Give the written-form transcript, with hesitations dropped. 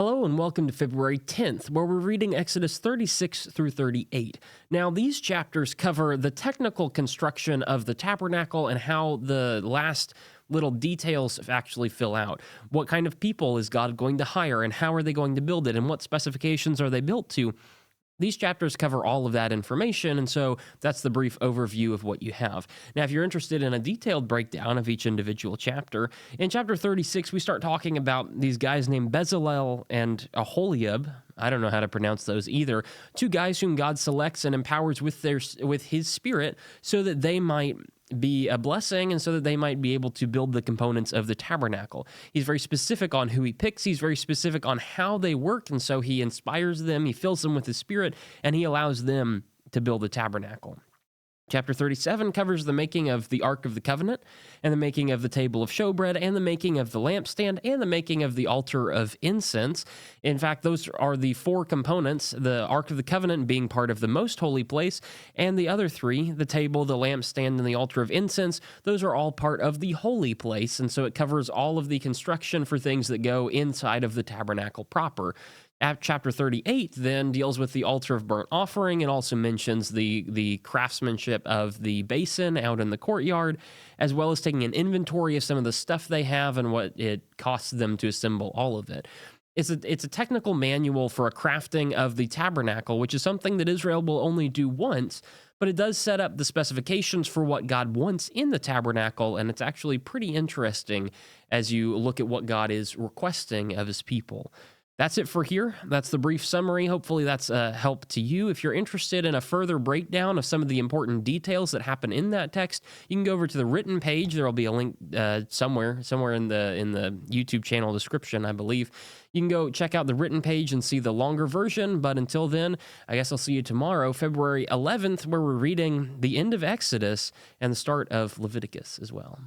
Hello and welcome to February 10th, where we're reading Exodus 36 through 38. Now, these chapters cover the technical construction of the tabernacle and how the last little details actually fill out. What kind of people is God going to hire, and how are they going to build it, and what specifications are they built to? These chapters cover all of that information, and so that's the brief overview of what you have. Now, if you're interested in a detailed breakdown of each individual chapter, in chapter 36, we start talking about these guys named Bezalel and Aholiab. I don't know how to pronounce those either. Two guys whom God selects and empowers with his spirit so that they might be a blessing and so that they might be able to build the components of the tabernacle. He's very specific on who he picks. He's very specific on how they work. And so he inspires them, he fills them with his spirit, and he allows them to build the tabernacle. Chapter 37 covers the making of the Ark of the Covenant, and the making of the table of showbread, and the making of the lampstand, and the making of the altar of incense. In fact, those are the four components, the Ark of the Covenant being part of the most holy place, and the other three, the table, the lampstand, and the altar of incense, those are all part of the holy place, and so it covers all of the construction for things that go inside of the tabernacle proper. Chapter 38 then deals with the altar of burnt offering and also mentions the craftsmanship of the basin out in the courtyard, as well as taking an inventory of some of the stuff they have and what it costs them to assemble all of it. It's a technical manual for a crafting of the tabernacle, which is something that Israel will only do once, but it does set up the specifications for what God wants in the tabernacle, and it's actually pretty interesting as you look at what God is requesting of his people. That's it for here. That's the brief summary. Hopefully that's a help to you. If you're interested in a further breakdown of some of the important details that happen in that text, you can go over to the written page. There will be a link somewhere in the YouTube channel description, I believe. You can go check out the written page and see the longer version. But until then, I guess I'll see you tomorrow, February 11th, where we're reading the end of Exodus and the start of Leviticus as well.